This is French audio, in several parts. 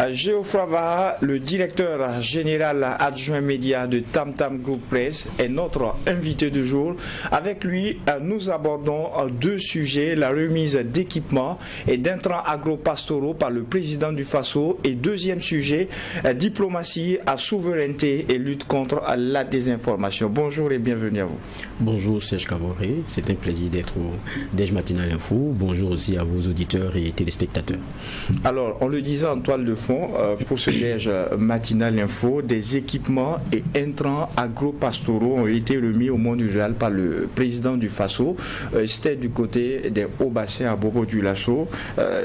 Geoffroy Vaha, le directeur général adjoint média de Tam Tam Group Press, est notre invité du jour. Avec lui, nous abordons deux sujets, la remise d'équipements et d'intrants agro-pastoraux par le président du Faso, et deuxième sujet, diplomatie à souveraineté et lutte contre la désinformation. Bonjour et bienvenue à vous. Bonjour Serge Kaboré, c'est un plaisir d'être au Déj Matinal Info. Bonjour aussi à vos auditeurs et téléspectateurs. Alors, on le disait en toile de fond, pour ce Déj Matinal Info, des équipements et intrants agro-pastoraux ont été remis au monde rural par le président du Faso. C'était du côté des hauts-bassins à Bobo-Dioulasso.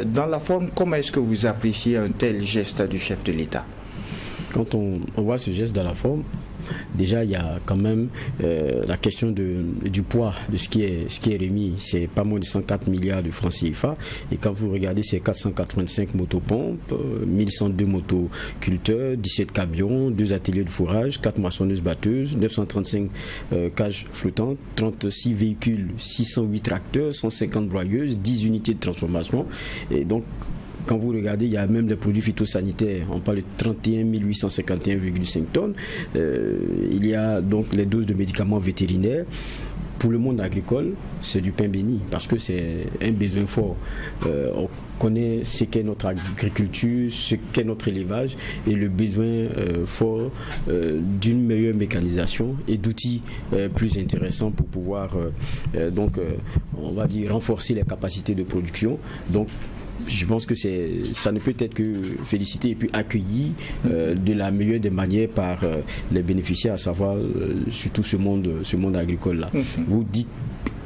Dans la forme, comment est-ce que vous appréciez un tel geste du chef de l'État? Quand on voit ce geste dans la forme, déjà il y a quand même la question du poids de ce qui est remis. C'est pas moins de 104 milliards de francs CFA, et quand vous regardez, c'est 485 motopompes, 1102 motoculteurs, 17 camions, 2 ateliers de fourrage, 4 moissonneuses batteuses, 935 cages flottantes, 36 véhicules, 608 tracteurs, 150 broyeuses, 10 unités de transformation. Et donc quand vous regardez, il y a même les produits phytosanitaires. On parle de 31 851,5 tonnes. Il y a donc les doses de médicaments vétérinaires. Pour le monde agricole, c'est du pain béni parce que c'est un besoin fort. On connaît ce qu'est notre agriculture, ce qu'est notre élevage et le besoin fort d'une meilleure mécanisation et d'outils plus intéressants pour pouvoir on va dire renforcer les capacités de production. Donc je pense que ça ne peut être que félicité et puis accueilli de la meilleure des manières par les bénéficiaires, à savoir surtout ce monde agricole-là. Vous dites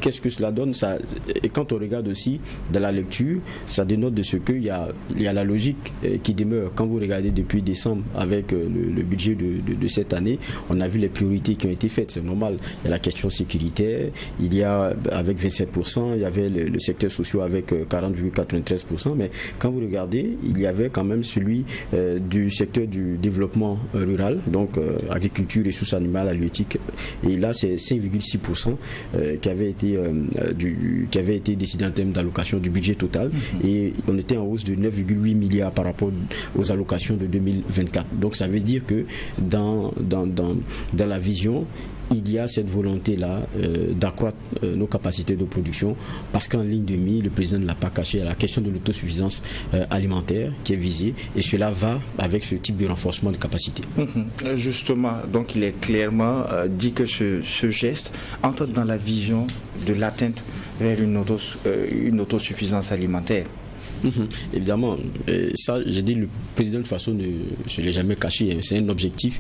qu'est-ce que cela donne ça, et quand on regarde aussi dans la lecture, ça dénote de ce qu'il y a la logique qui demeure. Quand vous regardez depuis décembre avec le budget de cette année, on a vu les priorités qui ont été faites, c'est normal. Il y a la question sécuritaire, il y a avec 27%, il y avait le secteur social avec 40,93%, mais quand vous regardez, il y avait quand même celui du secteur du développement rural, donc agriculture, ressources animales, halieutique, et là c'est 5,6% qui avait été décidé en termes d'allocation du budget total, et on était en hausse de 9,8 milliards par rapport aux allocations de 2024. Donc ça veut dire que dans la vision, il y a cette volonté-là d'accroître nos capacités de production, parce qu'en ligne de mire, le président ne l'a pas caché, à la question de l'autosuffisance alimentaire qui est visée, et cela va avec ce type de renforcement de capacité. Justement, donc il est clairement dit que ce geste entre dans la vision de l'atteinte vers une autosuffisance alimentaire. Évidemment, ça, j'ai dit, le président de Faso ne se l'est jamais caché. C'est un objectif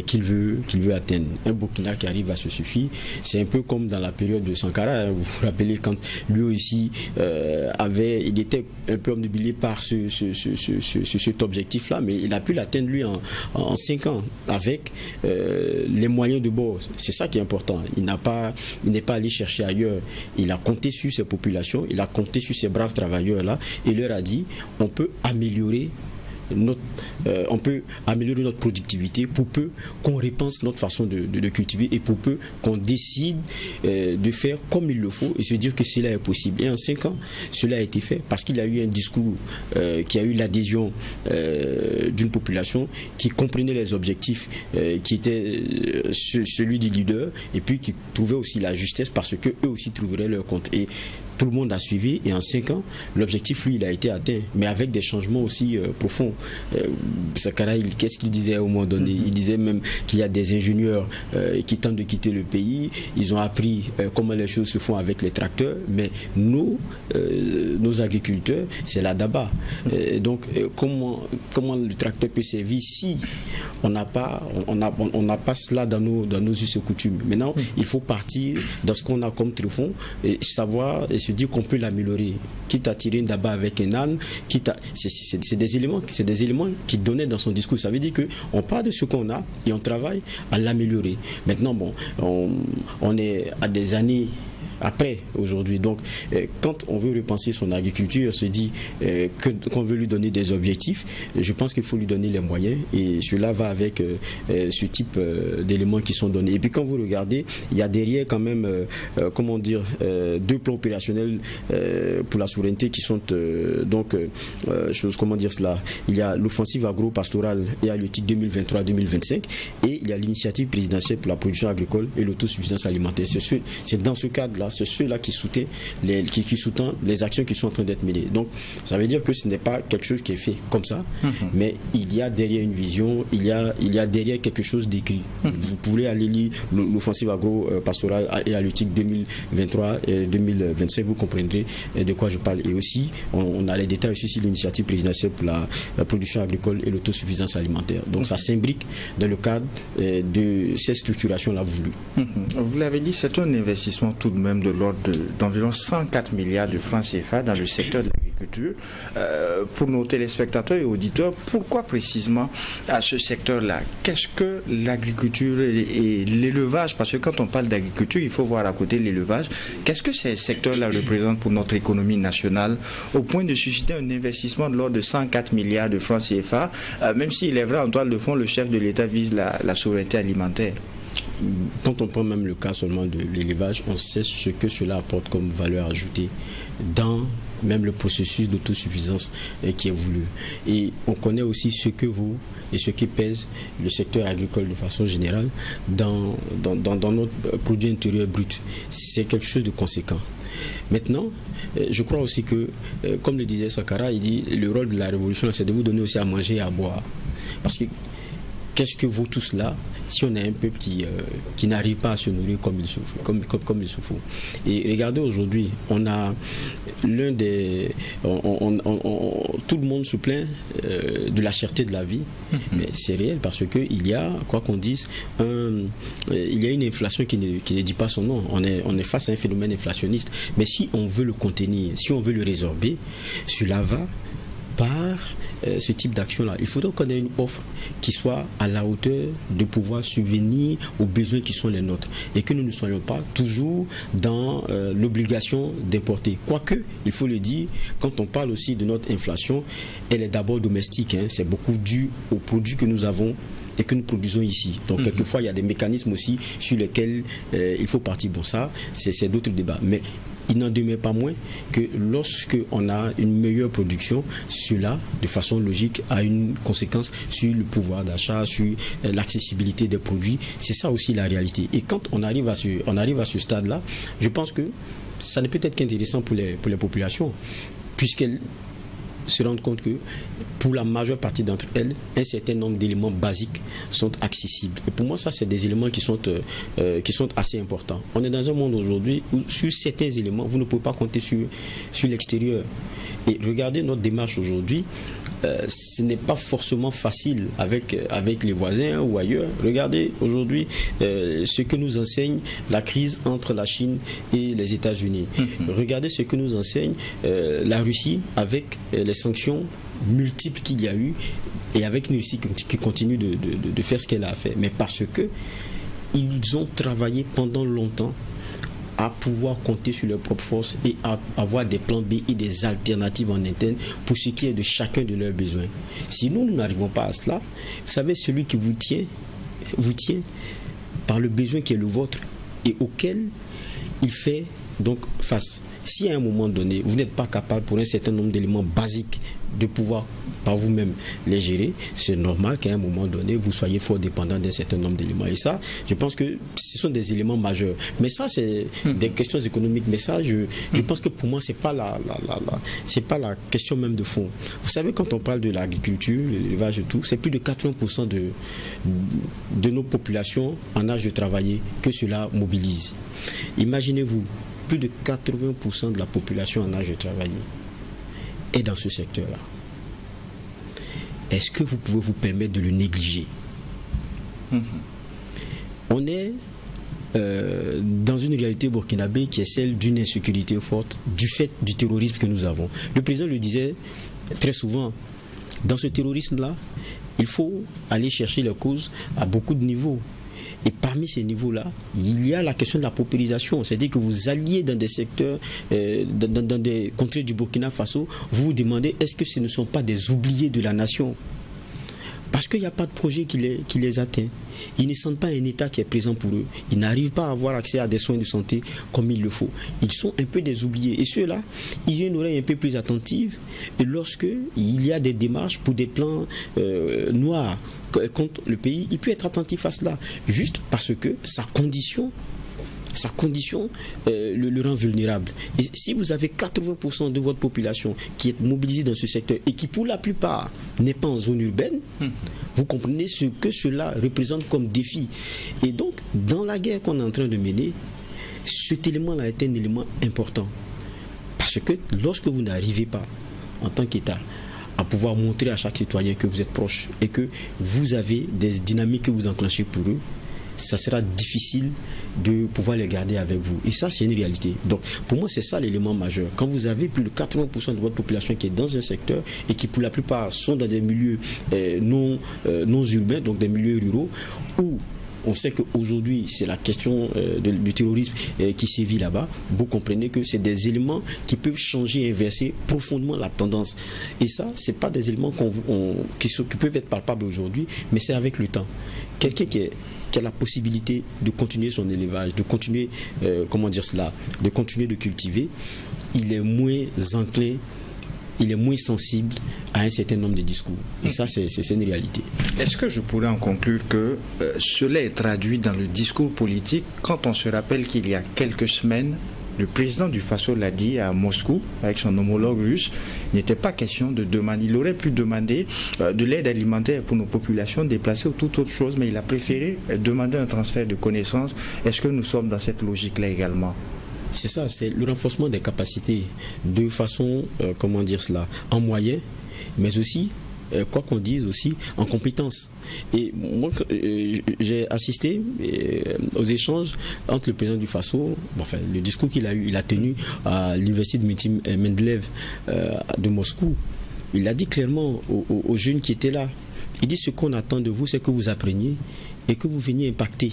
qu'il veut atteindre. Un Burkina qui arrive à se suffire, c'est un peu comme dans la période de Sankara. Vous vous rappelez quand lui aussi il était un peu obnubilé par cet objectif-là, mais il a pu l'atteindre lui en 5 ans avec les moyens de bord. C'est ça qui est important. Il n'est pas allé chercher ailleurs. Il a compté sur ses populations, il a compté sur ces braves travailleurs-là, et leur a dit on peut améliorer notre productivité pour peu qu'on repense notre façon de cultiver, et pour peu qu'on décide de faire comme il le faut et se dire que cela est possible. Et en 5 ans, cela a été fait parce qu'il y a eu un discours qui a eu l'adhésion d'une population qui comprenait les objectifs qui étaient celui du leader, et puis qui trouvait aussi la justesse parce que eux aussi trouveraient leur compte. Et tout le monde a suivi, et en 5 ans, l'objectif, lui, il a été atteint, mais avec des changements aussi profonds. Sakara, qu'est-ce qu'il disait au moment donné? Il disait même qu'il y a des ingénieurs qui tentent de quitter le pays, ils ont appris comment les choses se font avec les tracteurs, mais nos agriculteurs, c'est la daba. Donc, comment le tracteur peut servir si on n'a pas cela dans nos us et coutumes? Maintenant, il faut partir dans ce qu'on a comme tréfonds et savoir et se dire qu'on peut l'améliorer, quitte à tirer une daba avec un âne, c'est des éléments qu'il donnait dans son discours. Ça veut dire qu'on part de ce qu'on a et on travaille à l'améliorer. Maintenant, bon, on est à des années après aujourd'hui. Donc, quand on veut repenser son agriculture, on se dit qu'on veut lui donner des objectifs. Je pense qu'il faut lui donner les moyens et cela va avec ce type d'éléments qui sont donnés. Et puis quand vous regardez, il y a derrière quand même, comment dire, 2 plans opérationnels pour la souveraineté qui sont comment dire cela. Il y a l'offensive agro-pastorale et halieutique 2023-2025 et il y a l'initiative présidentielle pour la production agricole et l'autosuffisance alimentaire. C'est dans ce cadre-là, c'est ceux-là qui soutiennent les actions qui sont en train d'être menées. Donc, ça veut dire que ce n'est pas quelque chose qui est fait comme ça, mais il y a derrière une vision, il y a derrière quelque chose d'écrit. Vous pouvez aller lire l'offensive agro-pastorale et halieutique 2023 et 2025, vous comprendrez de quoi je parle. Et aussi, on a les détails aussi sur l'initiative présidentielle pour la production agricole et l'autosuffisance alimentaire. Donc, ça s'imbrique dans le cadre de cette structuration-là voulue. Vous l'avez dit, c'est un investissement tout de même de l'ordre d'environ 104 milliards de francs CFA dans le secteur de l'agriculture. Pour nos téléspectateurs et auditeurs, pourquoi précisément à ce secteur-là? Qu'est-ce que l'agriculture et l'élevage? Parce que quand on parle d'agriculture, il faut voir à côté l'élevage. Qu'est-ce que ces secteurs-là représentent pour notre économie nationale au point de susciter un investissement de l'ordre de 104 milliards de francs CFA, même s'il est vrai, en toile de fond, le chef de l'État vise la souveraineté alimentaire? Quand on prend même le cas seulement de l'élevage, on sait ce que cela apporte comme valeur ajoutée dans même le processus d'autosuffisance qui est voulu. Et on connaît aussi ce que vaut et ce qui pèse le secteur agricole de façon générale dans notre produit intérieur brut. C'est quelque chose de conséquent. Maintenant, je crois aussi que, comme le disait Sankara, il dit le rôle de la révolution, c'est de vous donner aussi à manger et à boire. Parce que qu'est-ce que vaut tout cela si on a un peuple qui n'arrive pas à se nourrir comme il se faut. Et regardez aujourd'hui, on a l'un des... tout le monde se plaint de la cherté de la vie, mais c'est réel parce qu'il y a, quoi qu'on dise, il y a une inflation qui ne dit pas son nom. On est face à un phénomène inflationniste. Mais si on veut le contenir, si on veut le résorber, cela va par ce type d'action-là. Il faudrait qu'on ait une offre qui soit à la hauteur de pouvoir subvenir aux besoins qui sont les nôtres et que nous ne soyons pas toujours dans l'obligation d'importer. Quoique, il faut le dire, quand on parle aussi de notre inflation, elle est d'abord domestique. C'est beaucoup dû aux produits que nous avons et que nous produisons ici. Donc, quelquefois, il y a des mécanismes aussi sur lesquels il faut partir. Bon, ça, c'est d'autres débats. Mais il n'en demeure pas moins que lorsque on a une meilleure production, cela, de façon logique, a une conséquence sur le pouvoir d'achat, sur l'accessibilité des produits. C'est ça aussi la réalité. Et quand on arrive à ce stade-là, je pense que ça ne peut être qu'intéressant pour les populations, puisqu'elles se rendent compte que pour la majeure partie d'entre elles, un certain nombre d'éléments basiques sont accessibles. Et pour moi, ça, c'est des éléments qui sont assez importants. On est dans un monde aujourd'hui où, sur certains éléments, vous ne pouvez pas compter sur l'extérieur. Et regardez notre démarche aujourd'hui. Ce n'est pas forcément facile avec les voisins ou ailleurs. Regardez aujourd'hui ce que nous enseigne la crise entre la Chine et les États-Unis. Regardez ce que nous enseigne la Russie avec les sanctions multiples qu'il y a eu et avec une Russie qui continue de faire ce qu'elle a fait. Mais parce que ils ont travaillé pendant longtemps à pouvoir compter sur leurs propres forces et à avoir des plans B et des alternatives en interne pour ce qui est de chacun de leurs besoins. Si nous n'arrivons pas à cela, vous savez, celui qui vous tient par le besoin qui est le vôtre et auquel il fait donc face. Si à un moment donné, vous n'êtes pas capable pour un certain nombre d'éléments basiques de pouvoir par vous-même les gérer, c'est normal qu'à un moment donné, vous soyez fort dépendant d'un certain nombre d'éléments. Et ça, je pense que ce sont des éléments majeurs. Mais ça, c'est des questions économiques. Mais ça, je pense que pour moi, c'est pas la question même de fond. Vous savez, quand on parle de l'agriculture, l'élevage et tout, c'est plus de 80% de nos populations en âge de travailler que cela mobilise. Imaginez-vous, plus de 80% de la population en âge de travailler est dans ce secteur-là. Est-ce que vous pouvez vous permettre de le négliger? On est dans une réalité burkinabé qui est celle d'une insécurité forte du fait du terrorisme que nous avons. Le président le disait très souvent, dans ce terrorisme-là, il faut aller chercher les causes à beaucoup de niveaux. Et parmi ces niveaux-là, il y a la question de la paupérisation. C'est-à-dire que vous alliez dans des secteurs, dans des contrées du Burkina Faso, vous vous demandez est-ce que ce ne sont pas des oubliés de la nation? Parce qu'il n'y a pas de projet qui les atteint. Ils ne sentent pas un État qui est présent pour eux. Ils n'arrivent pas à avoir accès à des soins de santé comme il le faut. Ils sont un peu des oubliés. Et ceux-là, ils ont une oreille un peu plus attentive. Et lorsque il y a des démarches pour des plans noirs contre le pays, il peut être attentif à cela. Juste parce que sa condition le rend vulnérable. Et si vous avez 80% de votre population qui est mobilisée dans ce secteur et qui pour la plupart n'est pas en zone urbaine, vous comprenez ce que cela représente comme défi. Et donc, dans la guerre qu'on est en train de mener, cet élément-là est un élément important. Parce que lorsque vous n'arrivez pas, en tant qu'État, à pouvoir montrer à chaque citoyen que vous êtes proche et que vous avez des dynamiques que vous enclenchez pour eux, ça sera difficile de pouvoir les garder avec vous. Et ça, c'est une réalité. Donc, pour moi, c'est ça l'élément majeur. Quand vous avez plus de 80% de votre population qui est dans un secteur et qui, pour la plupart, sont dans des milieux non urbains, donc des milieux ruraux, où on sait qu'aujourd'hui, c'est la question du terrorisme qui sévit là-bas. Vous comprenez que c'est des éléments qui peuvent changer et inverser profondément la tendance. Et ça, ce n'est pas des éléments qui peuvent être palpables aujourd'hui, mais c'est avec le temps. Quelqu'un qui a la possibilité de continuer son élevage, de continuer, de continuer de cultiver, il est moins enclin, il est moins sensible à un certain nombre de discours. Et ça, c'est une réalité. Est-ce que je pourrais en conclure que cela est traduit dans le discours politique quand on se rappelle qu'il y a quelques semaines, le président du Faso l'a dit à Moscou, avec son homologue russe, il n'était pas question de demander, il aurait pu demander de l'aide alimentaire pour nos populations déplacées ou toute autre chose, mais il a préféré demander un transfert de connaissances. Est-ce que nous sommes dans cette logique-là également? C'est ça, c'est le renforcement des capacités de façon, en moyens, mais aussi, quoi qu'on dise aussi, en compétences. Et moi, j'ai assisté aux échanges entre le président du Faso, le discours qu'il a eu, il a tenu à l'université Dmitri Mendeleev de Moscou. Il a dit clairement aux jeunes qui étaient là, il dit ce qu'on attend de vous, c'est que vous appreniez et que vous veniez impacter.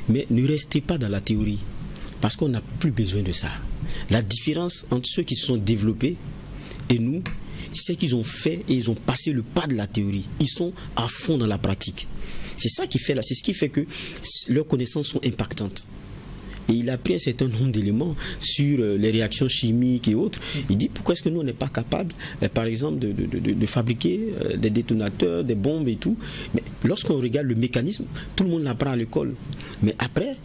Mais ne restez pas dans la théorie. Parce qu'on n'a plus besoin de ça. La différence entre ceux qui se sont développés et nous, c'est qu'ils ont fait et ils ont passé le pas de la théorie. Ils sont à fond dans la pratique. C'est ça qui fait là, c'est ce qui fait que leurs connaissances sont impactantes. Et il a pris un certain nombre d'éléments sur les réactions chimiques et autres. Il dit pourquoi est-ce que nous on n'est pas capable, par exemple, de fabriquer des détonateurs, des bombes et tout. Mais lorsqu'on regarde le mécanisme, tout le monde l'apprend à l'école. Mais après,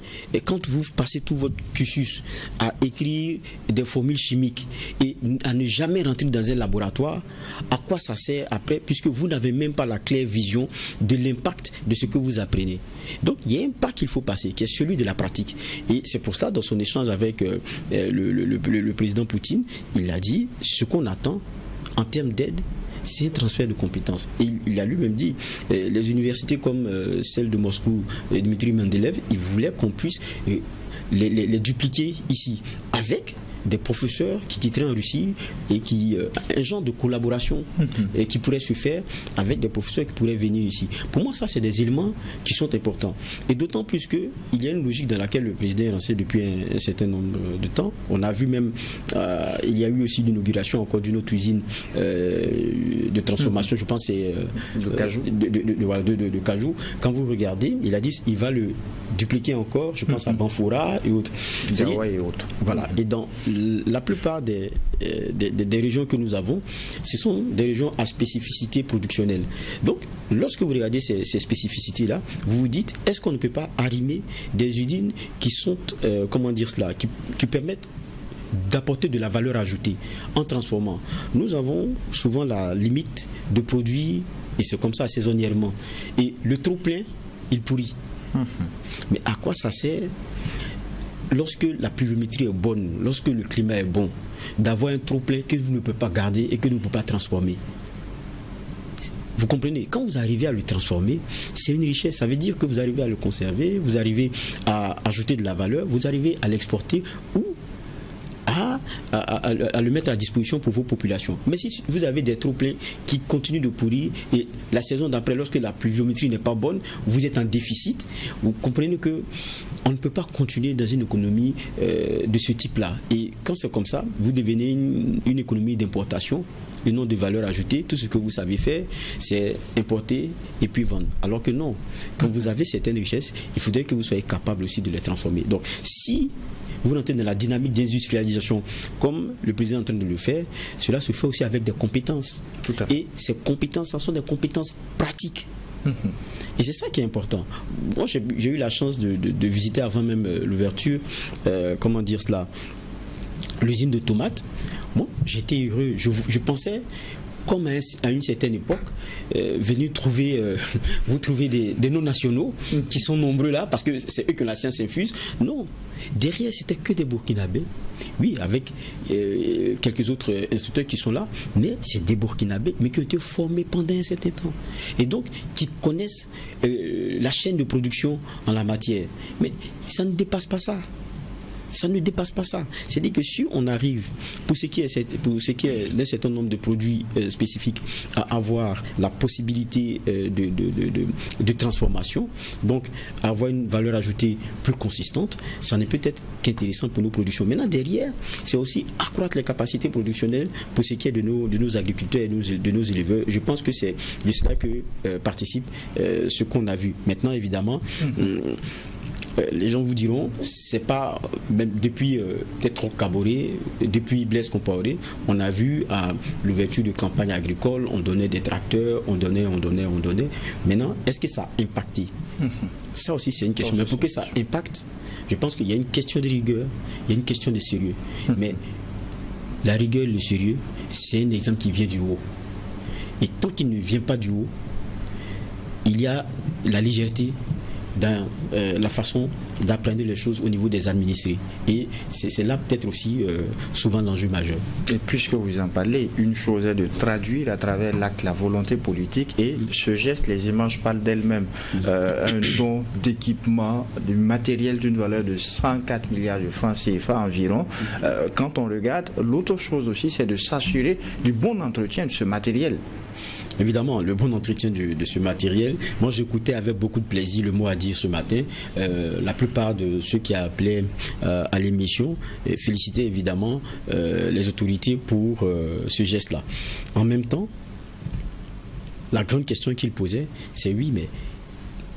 quand vous passez tout votre cursus à écrire des formules chimiques et à ne jamais rentrer dans un laboratoire, à quoi ça sert après, puisque vous n'avez même pas la claire vision de l'impact de ce que vous apprenez. Donc il y a un pas qu'il faut passer, qui est celui de la pratique. Et c'est pour ça, dans son échange avec le président Poutine, il a dit ce qu'on attend en termes d'aide, c'est un transfert de compétences. Et il a lui-même dit, les universités comme celle de Moscou, Dmitri Mendeleev, il voulait qu'on puisse les dupliquer ici, avec des professeurs qui quitteraient en Russie et qui un genre de collaboration et qui pourrait se faire avec des professeurs qui pourraient venir ici. Pour moi, ça, c'est des éléments qui sont importants. Et d'autant plus qu'il y a une logique dans laquelle le président est lancé depuis un certain nombre de temps. On a vu même, il y a eu aussi l'inauguration encore d'une autre usine de transformation, je pense, c'est de cajou. Quand vous regardez, il a dit il va le dupliquer encore, je pense à Banfora et autres. Et autres. Voilà. Et dans la plupart des régions que nous avons, ce sont des régions à spécificité productionnelle. Donc, lorsque vous regardez ces spécificités-là, vous vous dites, est-ce qu'on ne peut pas arrimer des usines qui sont, qui permettent d'apporter de la valeur ajoutée en transformant. Nous avons souvent la limite de produits, et c'est comme ça saisonnièrement. Et le trop plein, il pourrit. Mais à quoi ça sert lorsque la pluviométrie est bonne, lorsque le climat est bon, d'avoir un trop plein que vous ne pouvez pas garder et que vous ne pouvez pas transformer? Vous comprenez? Quand vous arrivez à le transformer, c'est une richesse. Ça veut dire que vous arrivez à le conserver, vous arrivez à ajouter de la valeur, vous arrivez à l'exporter ou à à le mettre à disposition pour vos populations. Mais si vous avez des trop-pleins qui continuent de pourrir et la saison d'après, lorsque la pluviométrie n'est pas bonne, vous êtes en déficit, vous comprenez que on ne peut pas continuer dans une économie de ce type-là. Et quand c'est comme ça, vous devenez une économie d'importation et non de valeur ajoutée. Tout ce que vous savez faire, c'est importer et puis vendre. Alors que non, quand vous avez certaines richesses, il faudrait que vous soyez capable aussi de les transformer. Donc, si vous entrez dans la dynamique d'industrialisation, comme le président est en train de le faire, cela se fait aussi avec des compétences. Tout à fait. Et ces compétences, ce sont des compétences pratiques. Et c'est ça qui est important. Moi, j'ai eu la chance de visiter avant même l'ouverture, comment dire cela, l'usine de tomates. Bon, j'étais heureux. Je pensais, comme à une certaine époque, venir trouver, vous trouvez des non-nationaux qui sont nombreux là, parce que c'est eux que la science infuse. Non, derrière, c'était que des Burkinabés. Oui, avec quelques autres instructeurs qui sont là, mais c'est des Burkinabés, mais qui ont été formés pendant un certain temps. Et donc, qui connaissent la chaîne de production en la matière. Mais ça ne dépasse pas ça. Ça ne dépasse pas ça. C'est-à-dire que si on arrive, pour ce qui est d'un certain nombre de produits spécifiques, à avoir la possibilité de transformation, donc avoir une valeur ajoutée plus consistante, ça n'est peut-être qu'intéressant pour nos productions. Maintenant, derrière, c'est aussi accroître les capacités productionnelles pour ce qui est de nos agriculteurs et de nos éleveurs. Je pense que c'est de cela que participe ce qu'on a vu. Maintenant, évidemment, les gens vous diront, c'est pas, même depuis peut-être Kaboré, depuis Blaise Compaoré, on a vu à l'ouverture de campagne agricole, on donnait des tracteurs, on donnait. Maintenant, est-ce que ça a impacté? Ça aussi, c'est une question. Mais pour que ça impacte, je pense qu'il y a une question de rigueur, il y a une question de sérieux. Mais la rigueur et le sérieux, c'est un exemple qui vient du haut. Et tant qu'il ne vient pas du haut, il y a la légèreté dans la façon d'apprendre les choses au niveau des administrés. Et c'est là peut-être aussi souvent l'enjeu majeur. Et puisque vous en parlez, une chose est de traduire à travers l'acte la volonté politique, et ce geste, les images parlent d'elles-mêmes. Un don d'équipement, du matériel d'une valeur de 104 milliards de francs CFA environ. Quand on regarde, l'autre chose aussi, c'est de s'assurer du bon entretien de ce matériel. Évidemment, le bon entretien de ce matériel. Moi, j'écoutais avec beaucoup de plaisir le mot à dire ce matin. La plupart de ceux qui appelaient à l'émission félicitaient évidemment les autorités pour ce geste-là. En même temps, la grande question qu'ils posaient, c'est oui, mais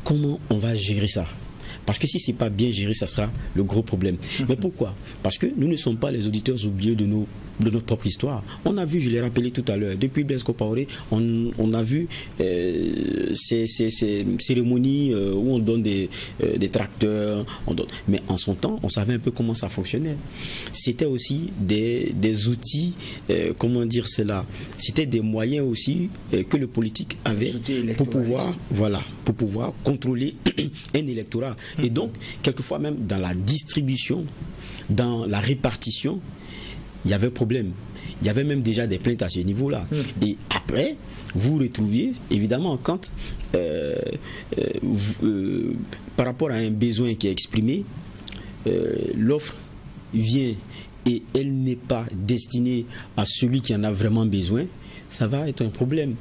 comment on va gérer ça? Parce que si ce n'est pas bien géré, ça sera le gros problème. Mais pourquoi? Parce que nous ne sommes pas les auditeurs oubliés de notre propre histoire. On a vu, je l'ai rappelé tout à l'heure, depuis Blaise Compaoré, on a vu ces cérémonies où on donne des tracteurs. Mais en son temps, on savait un peu comment ça fonctionnait. C'était aussi des outils, comment dire cela, c'était des moyens aussi que le politique avait pour pouvoir contrôler un électorat. Et donc, quelquefois même dans la distribution, dans la répartition, il y avait problème. Il y avait même déjà des plaintes à ce niveau-là. Et après, vous retrouviez, évidemment, quand par rapport à un besoin qui est exprimé, l'offre vient et elle n'est pas destinée à celui qui en a vraiment besoin, ça va être un problème.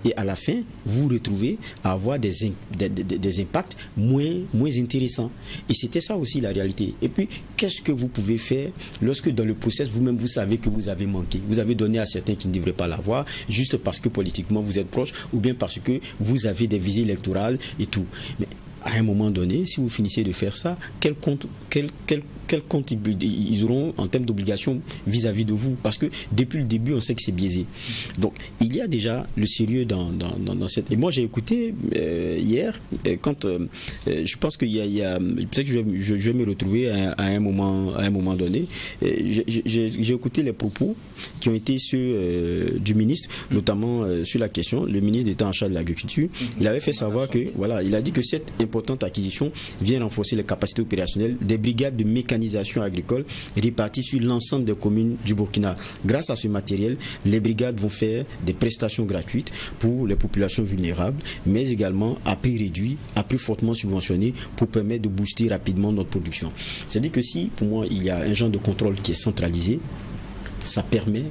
Et à la fin, vous vous retrouvez à avoir des impacts moins intéressants. Et c'était ça aussi la réalité. Et puis, qu'est-ce que vous pouvez faire lorsque dans le process, vous-même, vous savez que vous avez manqué? Vous avez donné à certains qui ne devraient pas l'avoir, juste parce que politiquement, vous êtes proche, ou bien parce que vous avez des visées électorales et tout. Mais à un moment donné, si vous finissez de faire ça, quel compte ils auront en termes d'obligation vis-à-vis de vous? Parce que depuis le début, on sait que c'est biaisé. Donc, il y a déjà le sérieux dans cette... Et moi, j'ai écouté hier, quand je pense qu'il y a peut-être que je vais me retrouver à un moment donné. J'ai écouté les propos qui ont été ceux du ministre, notamment sur la question. Le ministre étant en charge de l'agriculture, il avait fait savoir que, voilà, il a dit que cette importante acquisition vient renforcer les capacités opérationnelles des brigades de mécanisation agricole réparties sur l'ensemble des communes du Burkina. Grâce à ce matériel, les brigades vont faire des prestations gratuites pour les populations vulnérables, mais également à prix réduit, à prix fortement subventionné pour permettre de booster rapidement notre production. C'est-à-dire que si, pour moi, il y a un genre de contrôle qui est centralisé, ça permet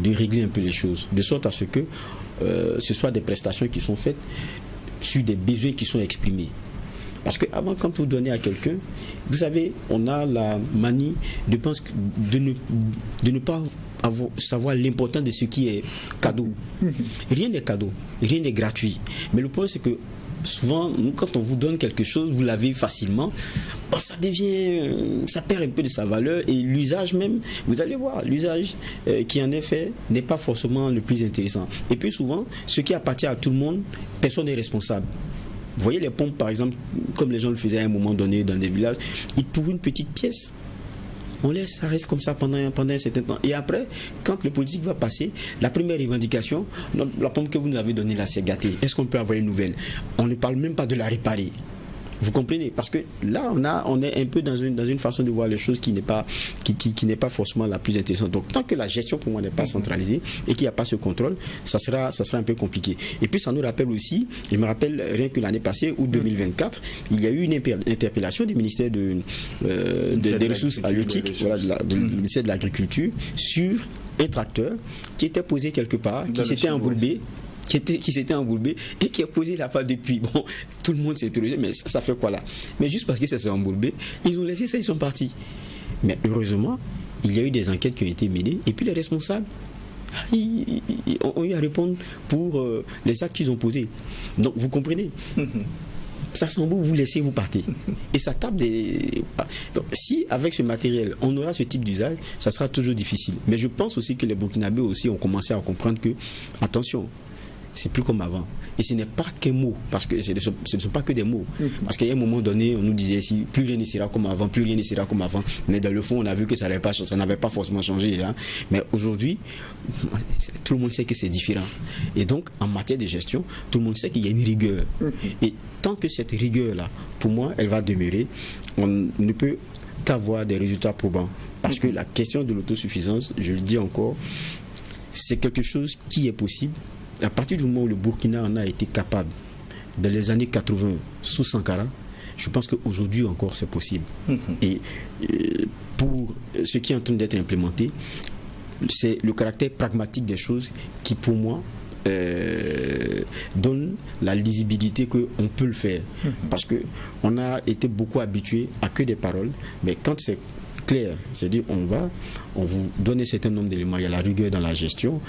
de régler un peu les choses, de sorte à ce que ce soit des prestations qui sont faites sur des besoins qui sont exprimés. Parce que avant, quand vous donnez à quelqu'un, vous savez, on a la manie de penser de ne pas savoir l'importance de ce qui est cadeau. Rien n'est cadeau, rien n'est gratuit. Mais le point, c'est que souvent, nous, quand on vous donne quelque chose, vous l'avez facilement, bon, ça perd un peu de sa valeur, et l'usage même, vous allez voir, l'usage qui en est fait n'est pas forcément le plus intéressant. Et puis souvent, ce qui appartient à tout le monde, personne n'est responsable. Vous voyez les pompes, par exemple, comme les gens le faisaient à un moment donné dans des villages, ils trouvent une petite pièce. On laisse, ça reste comme ça pendant un certain temps. Et après, quand le politique va passer, la première revendication, la pompe que vous nous avez donnée là, c'est gâté. Est-ce qu'on peut avoir une nouvelle? On ne parle même pas de la réparer. Vous comprenez? Parce que là, on est un peu dans une façon de voir les choses qui n'est pas forcément la plus intéressante. Donc, tant que la gestion pour moi n'est pas centralisée et qu'il n'y a pas ce contrôle, ça sera un peu compliqué. Et puis, ça nous rappelle aussi, je me rappelle rien que l'année passée, août 2024, il y a eu une interpellation du ministère des Ressources halieutiques, voilà, du ministère de l'Agriculture, sur un tracteur qui était posé quelque part, qui s'était embourbé. Qui s'était embourbé et qui a posé la part depuis. Bon, tout le monde s'est interrogé, mais ça fait quoi là? Mais juste parce que ça s'est embourbé, ils ont laissé ça, ils sont partis. Mais heureusement, il y a eu des enquêtes qui ont été menées, et puis les responsables ont eu à répondre pour les actes qu'ils ont posés. Donc vous comprenez? Ça s'embourbe, vous laissez, vous partez. Et ça tape des... Donc, si avec ce matériel, on aura ce type d'usage, ça sera toujours difficile. Mais je pense aussi que les Burkinabés aussi ont commencé à comprendre que, attention, c'est plus comme avant. Et ce n'est pas qu'un mot, parce que ce ne sont pas que des mots. Parce qu'à un moment donné, on nous disait si plus rien ne sera comme avant, plus rien ne sera comme avant. Mais dans le fond, on a vu que ça n'avait pas forcément changé. Hein. Mais aujourd'hui, tout le monde sait que c'est différent. Et donc, en matière de gestion, tout le monde sait qu'il y a une rigueur. Et tant que cette rigueur-là, pour moi, elle va demeurer, on ne peut qu'avoir des résultats probants. Parce que la question de l'autosuffisance, je le dis encore, c'est quelque chose qui est possible. À partir du moment où le Burkina en a été capable, dans les années 80, sous Sankara, je pense qu'aujourd'hui encore c'est possible. Et pour ce qui est en train d'être implémenté, c'est le caractère pragmatique des choses qui, pour moi, donne la lisibilité qu'on peut le faire. Parce qu'on a été beaucoup habitué à que des paroles, mais quand c'est clair, c'est-à-dire on vous donne un certain nombre d'éléments, il y a la rigueur dans la gestion,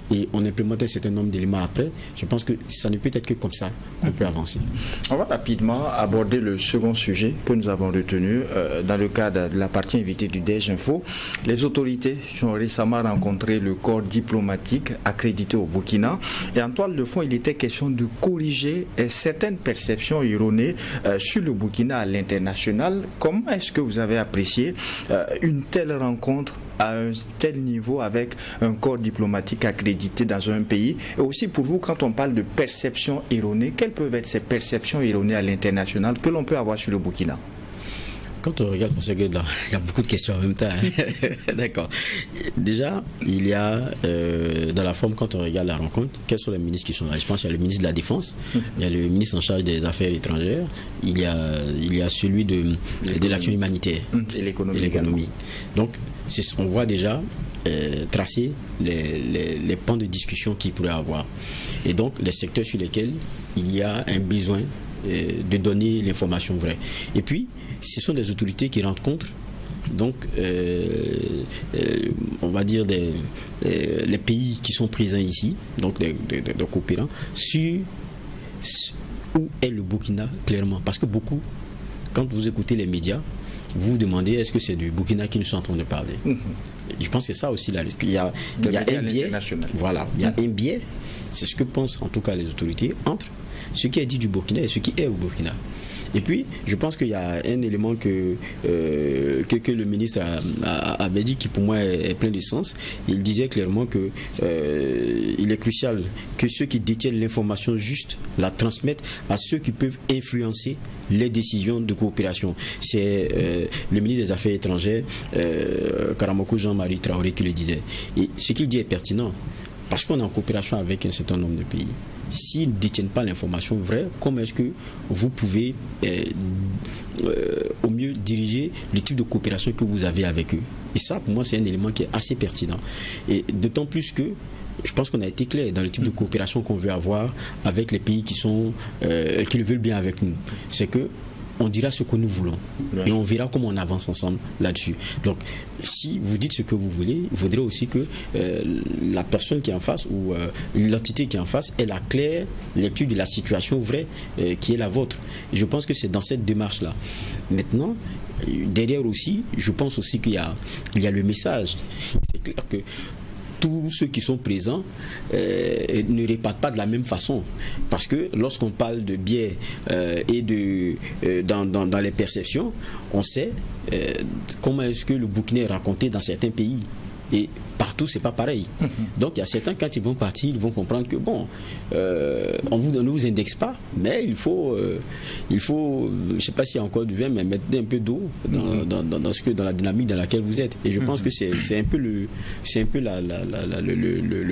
et on implémente un certain nombre d'éléments après, je pense que ça ne peut être que comme ça qu'on peut avancer. On va rapidement aborder le second sujet que nous avons retenu dans le cadre de la partie invitée du DEJ Info. Les autorités ont récemment rencontré le corps diplomatique accrédité au Burkina, et en toile de fond, il était question de corriger certaines perceptions erronées sur le Burkina à l'international. Comment est-ce que vous avez apprécié une telle rencontre à un tel niveau avec un corps diplomatique accrédité dans un pays? Et aussi pour vous, quand on parle de perceptions erronées, quelles peuvent être ces perceptions erronées à l'international que l'on peut avoir sur le Burkina? Quand on regarde, parce qu'il y a beaucoup de questions en même temps. Hein. D'accord. Déjà, il y a dans la forme, quand on regarde la rencontre, quels sont les ministres qui sont là? Je pense qu'il y a le ministre de la Défense, il y a le ministre en charge des Affaires étrangères, il y a celui de l'action humanitaire et l'économie. Donc, on voit déjà tracer les pans de discussion qu'il pourrait avoir. Et donc, les secteurs sur lesquels il y a un besoin de donner l'information vraie. Et puis, ce sont des autorités qui rencontrent, donc, on va dire, les pays qui sont présents ici, donc des coopérants, sur où est le Burkina, clairement. Parce que beaucoup, quand vous écoutez les médias, vous vous demandez est-ce que c'est du Burkina qu'ils sont en train de parler. Je pense que c'est ça aussi la risque. Il y a un biais, voilà, il y a un biais, c'est ce que pensent en tout cas les autorités, entre ce qui est dit du Burkina et ce qui est au Burkina. Et puis, je pense qu'il y a un élément que le ministre avait dit qui pour moi est plein de sens. Il disait clairement que il est crucial que ceux qui détiennent l'information juste la transmettent à ceux qui peuvent influencer les décisions de coopération. C'est le ministre des Affaires étrangères, Karamoko Jean-Marie Traoré, qui le disait. Et ce qu'il dit est pertinent, parce qu'on est en coopération avec un certain nombre de pays. S'ils ne détiennent pas l'information vraie, comment est-ce que vous pouvez au mieux mieux diriger le type de coopération que vous avez avec eux. Et ça, pour moi, c'est un élément qui est assez pertinent. Et d'autant plus que je pense qu'on a été clair dans le type de coopération qu'on veut avoir avec les pays qui le veulent bien avec nous. C'est que on dira ce que nous voulons et on verra comment on avance ensemble là-dessus. Donc, si vous dites ce que vous voulez, il faudrait aussi que la personne qui est en face ou l'entité qui est en face ait la claire lecture de la situation vraie qui est la vôtre. Et je pense que c'est dans cette démarche-là. Maintenant, derrière aussi, je pense aussi qu'il y a le message. C'est clair que tous ceux qui sont présents ne répartent pas de la même façon. Parce que lorsqu'on parle de biais et dans les perceptions, on sait comment est-ce que le Burkina est raconté dans certains pays. Et partout, c'est pas pareil. Donc, il y a certains, quand ils vont partir, ils vont comprendre que, bon, on ne vous indexe pas, mais il faut je sais pas s'il y a encore du vin, mais mettre un peu d'eau dans la dynamique dans laquelle vous êtes. Et je pense que c'est un peu le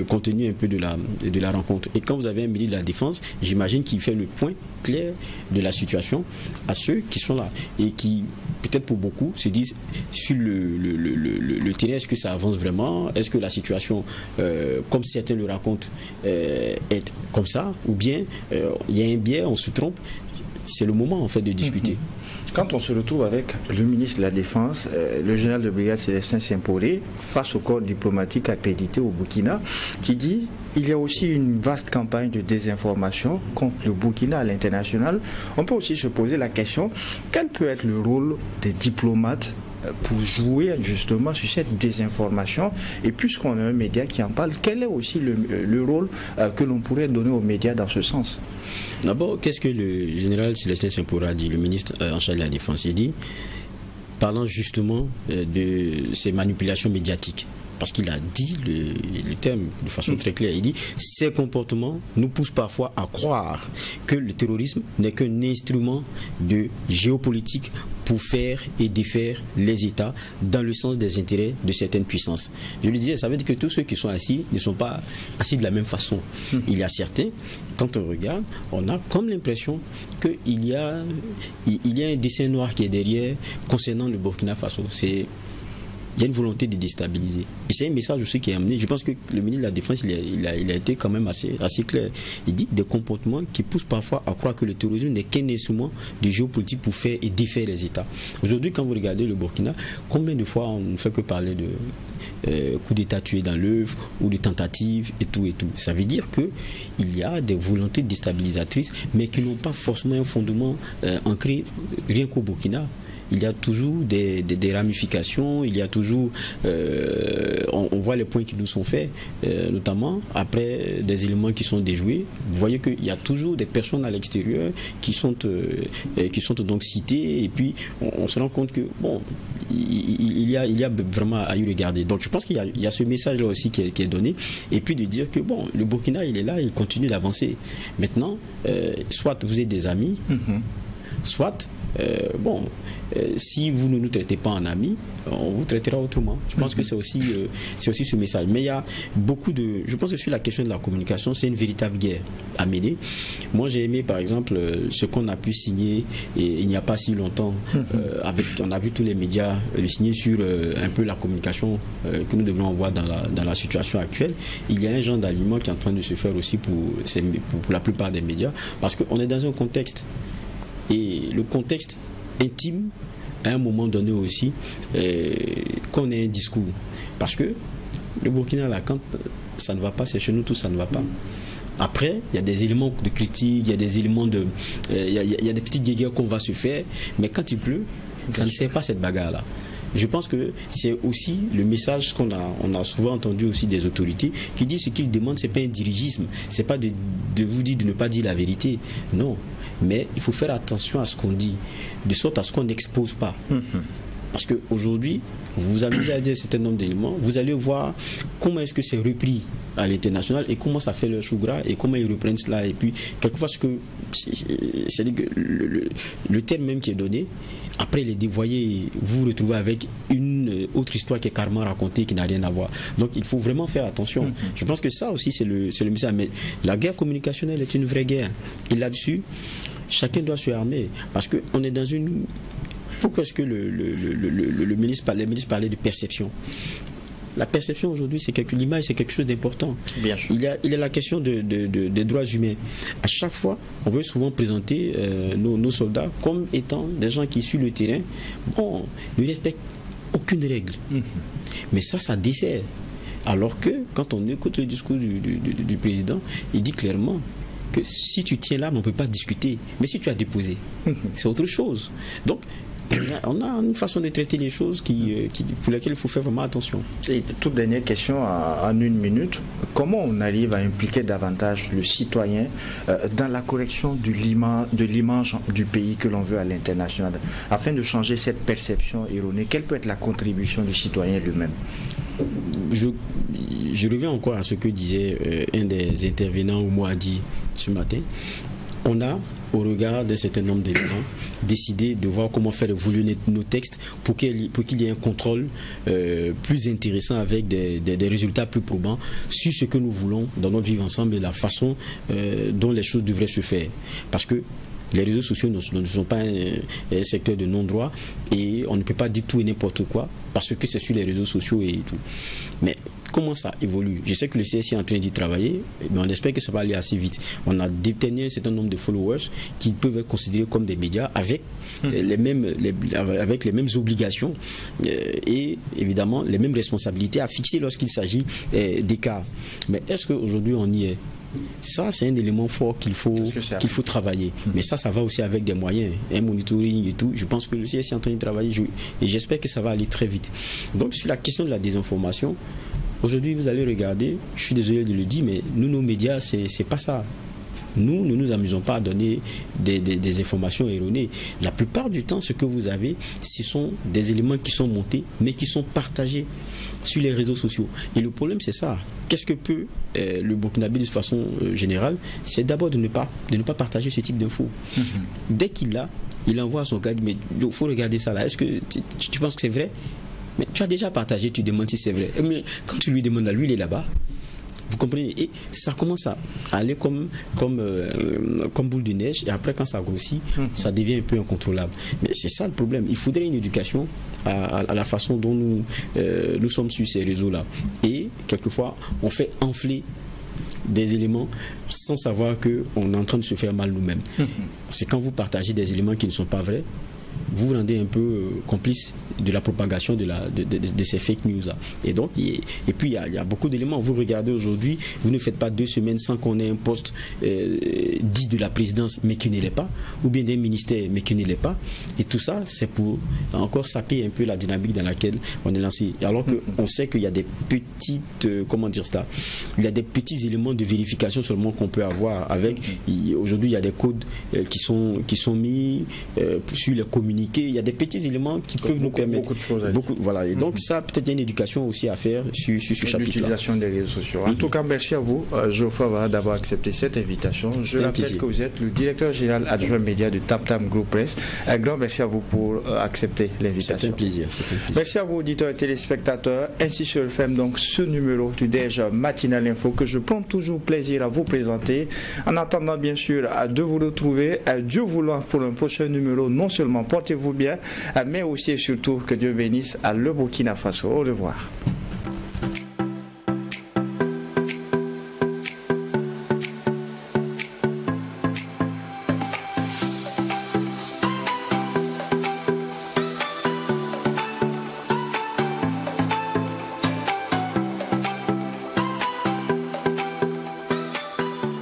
contenu un peu de la rencontre. Et quand vous avez un ministre de la Défense, j'imagine qu'il fait le point clair de la situation à ceux qui sont là et qui, peut-être pour beaucoup, se disent sur le terrain, est-ce que ça avance vraiment? Est-ce que la situation, comme certains le racontent, est comme ça? Ou bien il y a un biais, on se trompe? C'est le moment en fait de discuter. Quand on se retrouve avec le ministre de la Défense, le général de brigade Célestin Saint-Paulé, face au corps diplomatique accrédité au Burkina, qui dit il y a aussi une vaste campagne de désinformation contre le Burkina à l'international, on peut aussi se poser la question, quel peut être le rôle des diplomates pour jouer justement sur cette désinformation? Et puisqu'on a un média qui en parle, quel est aussi le rôle que l'on pourrait donner aux médias dans ce sens? D'abord, qu'est-ce que le général Célestin Saint-Paulé a dit, le ministre en charge de la Défense? Il dit, parlant justement de ces manipulations médiatiques, parce qu'il a dit le terme de façon très claire, il dit ces comportements nous poussent parfois à croire que le terrorisme n'est qu'un instrument de géopolitique pour faire et défaire les États dans le sens des intérêts de certaines puissances. Je lui disais, ça veut dire que tous ceux qui sont assis ne sont pas assis de la même façon. Il y a certains, quand on regarde, on a comme l'impression qu'il y a un dessin noir qui est derrière concernant le Burkina Faso. Il y a une volonté de déstabiliser. Et c'est un message aussi qui est amené. Je pense que le ministre de la Défense, il a été quand même assez clair. Il dit des comportements qui poussent parfois à croire que le terrorisme n'est qu'un instrument de géopolitique pour faire et défaire les États. Aujourd'hui, quand vous regardez le Burkina, combien de fois on ne fait que parler de coups d'État tués dans l'œuvre ou de tentatives et tout et tout. Ça veut dire qu'il y a des volontés déstabilisatrices, mais qui n'ont pas forcément un fondement ancré rien qu'au Burkina. Il y a toujours des ramifications, il y a toujours, on voit les points qui nous sont faits, notamment après des éléments qui sont déjoués. Vous voyez qu'il y a toujours des personnes à l'extérieur qui sont donc citées, et puis on se rend compte que bon, il y a vraiment à y regarder. Donc je pense qu'il y a ce message-là aussi qui est donné, et puis de dire que bon, le Burkina il est là, il continue d'avancer. Maintenant, soit vous êtes des amis, soit si vous ne nous traitez pas en amis, on vous traitera autrement. Je pense que c'est aussi ce message. Mais il y a beaucoup de... Je pense que sur la question de la communication, c'est une véritable guerre à mener. Moi, j'ai aimé, par exemple, ce qu'on a pu signer il n'y a pas si longtemps. On a vu tous les médias le signer sur un peu la communication que nous devons avoir dans la situation actuelle. Il y a un genre d'aliment qui est en train de se faire aussi pour la plupart des médias, parce qu'on est dans un contexte. Et le contexte intime, à un moment donné aussi, qu'on ait un discours. Parce que le Burkina, là, quand ça ne va pas, c'est chez nous tous, ça ne va pas. Après, il y a des éléments de critique, il y a des éléments de... Il y a des petites guéguerres qu'on va se faire, mais quand il pleut, ça ne sert pas cette bagarre-là. Je pense que c'est aussi le message qu'on a souvent entendu aussi des autorités qui disent ce qu'ils demandent, c'est pas un dirigisme, c'est pas de vous dire de ne pas dire la vérité. Non. Mais il faut faire attention à ce qu'on dit, de sorte à ce qu'on n'expose pas. Parce qu'aujourd'hui, vous vous amusez à dire un certain nombre d'éléments, vous allez voir comment est-ce que c'est repris à l'international et comment ça fait leur chou gras et comment ils reprennent cela. Et puis, quelquefois, c'est-à-dire que le terme même qui est donné, après les dévoyer, vous vous retrouvez avec une autre histoire qui est carrément racontée, qui n'a rien à voir. Donc il faut vraiment faire attention. Je pense que ça aussi c'est le message. Mais la guerre communicationnelle est une vraie guerre. Et là-dessus, chacun doit se armer. Parce qu'on est dans une Pourquoi est-ce que le ministre parlait de perception? La perception aujourd'hui, l'image, c'est quelque chose d'important. Bien sûr. Il y a la question des droits humains. À chaque fois, on veut souvent présenter nos soldats comme étant des gens qui, sur le terrain, ne respectent aucune règle. Mais ça dessert. Alors que, quand on écoute le discours du président, il dit clairement que si tu tiens là, on ne peut pas discuter. Mais si tu as déposé, c'est autre chose. Donc, on a une façon de traiter les choses pour laquelle il faut faire vraiment attention. Et toute dernière question en 1 minute. Comment on arrive à impliquer davantage le citoyen dans la correction de l'image du pays que l'on veut à l'international, afin de changer cette perception erronée? Quelle peut être la contribution du citoyen lui-même? Je reviens encore à ce que disait un des intervenants au Moadi ce matin. On a, au regard d'un certain nombre d'éléments, décidé de voir comment faire évoluer nos textes pour qu'il y ait un contrôle plus intéressant avec des résultats plus probants sur ce que nous voulons dans notre vivre ensemble et la façon dont les choses devraient se faire. Parce que les réseaux sociaux ne sont pas un secteur de non-droit et on ne peut pas dire tout et n'importe quoi parce que c'est sur les réseaux sociaux et tout. Mais comment ça évolue? Je sais que le CSI est en train d'y travailler, mais on espère que ça va aller assez vite. On a déterminé un certain nombre de followers qui peuvent être considérés comme des médias avec les mêmes obligations et évidemment les mêmes responsabilités à fixer lorsqu'il s'agit des cas. Mais est-ce qu'aujourd'hui on y est? Ça, c'est un élément fort qu'il faut travailler. Mais ça va aussi avec des moyens, un monitoring et tout. Je pense que le CSI est en train de travailler et j'espère que ça va aller très vite. Donc, sur la question de la désinformation, aujourd'hui, vous allez regarder, je suis désolé de le dire, mais nous, nos médias, c'est pas ça. Nous ne nous amusons pas à donner des informations erronées. La plupart du temps, ce que vous avez, ce sont des éléments qui sont montés, mais qui sont partagés sur les réseaux sociaux. Et le problème, c'est ça. Qu'est-ce que peut le Burkinabé de façon générale? C'est d'abord de ne pas partager ce type d'infos. Dès qu'il l'a, il envoie à son gars, mais il faut regarder ça là. Est-ce que tu penses que c'est vrai? Mais tu as déjà partagé, tu demandes si c'est vrai. Mais quand tu lui demandes à lui, il est là-bas. Vous comprenez? Et ça commence à aller comme boule de neige. Et après, quand ça grossit, ça devient un peu incontrôlable. Mais c'est ça le problème. Il faudrait une éducation à la façon dont nous sommes sur ces réseaux-là. Et quelquefois, on fait enfler des éléments sans savoir qu'on est en train de se faire mal nous-mêmes. C'est quand vous partagez des éléments qui ne sont pas vrais, vous vous rendez un peu complice de la propagation de ces fake news-là. Et donc, et puis il y a beaucoup d'éléments. Vous regardez aujourd'hui, vous ne faites pas 2 semaines sans qu'on ait un poste dit de la présidence, mais qui ne l'est pas, ou bien d'un ministère, mais qui ne l'est pas. Et tout ça, c'est pour encore saper un peu la dynamique dans laquelle on est lancé. Alors qu'on sait qu'il y a des petites, comment dire cela, il y a des petits éléments de vérification seulement qu'on peut avoir avec. Aujourd'hui, il y a des codes qui sont mis sur les communiqués. Il y a des petits éléments qui peuvent nous permettre beaucoup de choses à dire. Voilà. Et donc ça, peut-être il y a une éducation aussi à faire sur ce chapitre-là. L'utilisation des réseaux sociaux. En tout cas, merci à vous, Geoffroy Avara, d'avoir accepté cette invitation. Je rappelle que vous êtes le directeur général adjoint média de TamTam Group Press. Un grand merci à vous pour accepter l'invitation. C'est un plaisir. Merci à vous, auditeurs et téléspectateurs. Ainsi se ferme donc ce numéro du DEJ Matinal Info que je prends toujours plaisir à vous présenter. En attendant, bien sûr, de vous retrouver, Dieu voulant, pour un prochain numéro. Non seulement portez-vous bien, mais aussi et surtout que Dieu bénisse à le Burkina Faso. Au revoir.